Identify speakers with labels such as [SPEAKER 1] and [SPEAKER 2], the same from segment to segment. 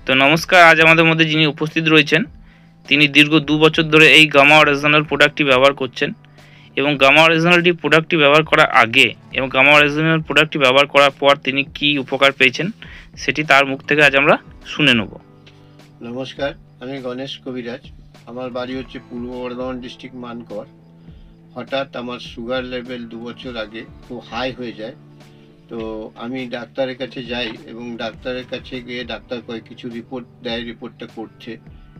[SPEAKER 1] তো নমস্কার, আজ আমাদের মধ্যে যিনি উপস্থিত রয়েছেন তিনি দীর্ঘ 2 বছর ধরে এই গামা অরিজিনাল প্রোডাক্টটি ব্যবহার করছেন এবং গামা অরিজিনালটি প্রোডাক্টটি ব্যবহার করার আগে এবং গামা অরিজিনাল প্রোডাক্টটি ব্যবহার করার পর তিনি কি উপকার পেয়েছেন সেটি তার মুখ থেকে আজ আমরা শুনে নেব।
[SPEAKER 2] নমস্কার, আমি গণেশ কবিরাজ। আমার বাড়ি হচ্ছে পূর্ব বর্ধমান ডিস্ট্রিক্ট মানকর। হঠাৎ আমার সুগার লেভেল 2 বছর আগে খুব হাই হয়ে যায়। তো আমি ডাক্তারের কাছে যাই এবং ডাক্তারের কাছে গিয়ে ডাক্তার কিছু রিপোর্ট দেয়, রিপোর্টটা করছে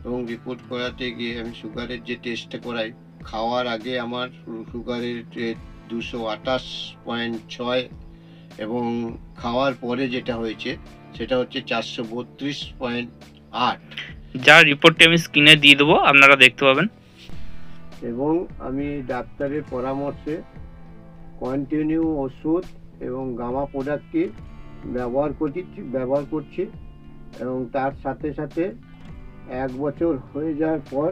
[SPEAKER 2] এবং রিপোর্ট করাতে গিয়ে আমি সুগারের যে টেস্টটা করাই, খাওয়ার আগে আমার সুগারের 228.6 এবং খাওয়ার পরে যেটা হয়েছে সেটা হচ্ছে 432.8,
[SPEAKER 1] যার রিপোর্টটি আমি স্ক্রিনে দিয়ে দেবো, আপনারা দেখতে পাবেন।
[SPEAKER 2] এবং আমি ডাক্তারের পরামর্শে কন্টিনিউ ওষুধ এবং গামা প্রোডাক্টটি ব্যবহার করছি এবং তার সাথে সাথে 1 বছর হয়ে যাওয়ার পর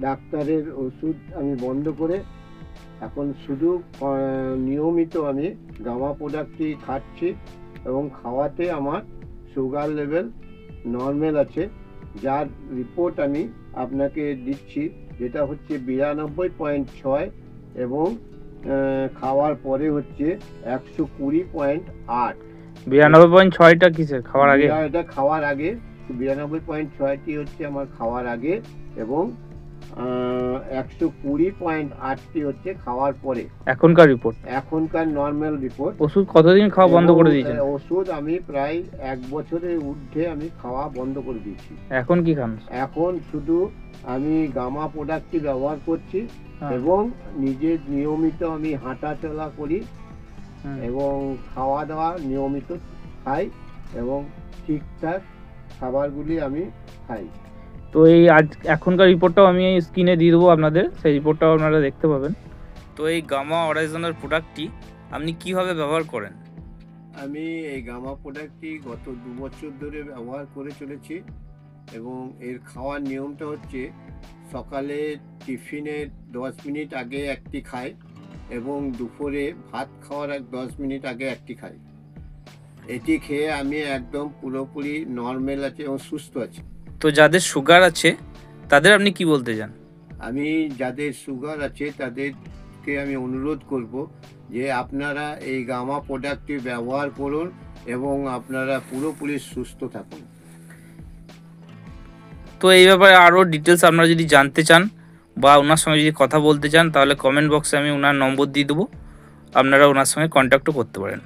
[SPEAKER 2] ডাক্তারের ওষুধ আমি বন্ধ করে এখন শুধু নিয়মিত আমি গামা প্রোডাক্টটি খাচ্ছি এবং খাওয়াতে আমার সুগার লেভেল নর্মাল আছে, যার রিপোর্ট আমি আপনাকে দিচ্ছি, যেটা হচ্ছে 92.6 এবং খাওয়ার পরে হচ্ছে 120.8।
[SPEAKER 1] 92.6টা কিসের খাওয়ার আগে?
[SPEAKER 2] এটা খাওয়ার আগে 92.6টি হচ্ছে আমার খাওয়ার আগে এবং 120.8টি হচ্ছে খাওয়ার পরে।
[SPEAKER 1] এখনকার রিপোর্ট,
[SPEAKER 2] এখনকার নর্মাল রিপোর্ট।
[SPEAKER 1] ওষুধ কতদিন খাওয়া বন্ধ করে দিয়েছেন?
[SPEAKER 2] ওষুধ আমি প্রায় 1 বছরের ঊর্ধ্বে আমি খাওয়া বন্ধ করে দিয়েছি।
[SPEAKER 1] এখন কি খান?
[SPEAKER 2] এখন শুধু আমি গামা প্রোডাক্টটি ব্যবহার করছি এবং নিজে নিয়মিত আমি হাঁটা চলা করি এবং খাওয়া দাওয়া নিয়মিত খাই এবং ঠিকঠাক খাবারগুলি আমি খাই।
[SPEAKER 1] তো এই আজ এখনকার রিপোর্টটাও আমি এই স্ক্রিনে দিয়ে দেবো আপনাদের, সেই রিপোর্টটাও আপনারা দেখতে পাবেন। তো এই গামা অরিজিনাল প্রোডাক্টটি আপনি কিভাবে ব্যবহার করেন?
[SPEAKER 2] আমি এই গামা প্রোডাক্টটি গত 2 বছর ধরে ব্যবহার করে চলেছি এবং এর খাওয়ার নিয়মটা হচ্ছে সকালে টিফিনের 10 মিনিট আগে একটি খাই এবং দুপুরে ভাত খাওয়ার 10 মিনিট আগে একটি খাই। এটি খেয়ে আমি একদম পুরোপুরি নর্মাল আছে এবং সুস্থ আছি।
[SPEAKER 1] তো যাদের সুগার আছে তাদের আপনি কি বলতে চান?
[SPEAKER 2] আমি যাদের সুগার আছে তাদেরকে আমি অনুরোধ করব যে আপনারা এই গামা প্রোডাক্টটি ব্যবহার করুন এবং আপনারা পুরোপুরি সুস্থ থাকুন।
[SPEAKER 1] তো এই ব্যাপারে আরও ডিটেলস আপনারা যদি জানতে চান বা ওনার সঙ্গে যদি কথা বলতে চান তাহলে কমেন্ট বক্সে আমি ওনার নম্বর দিয়ে দেবো, আপনারা ওনার সঙ্গে কন্ট্যাক্টও করতে পারেন।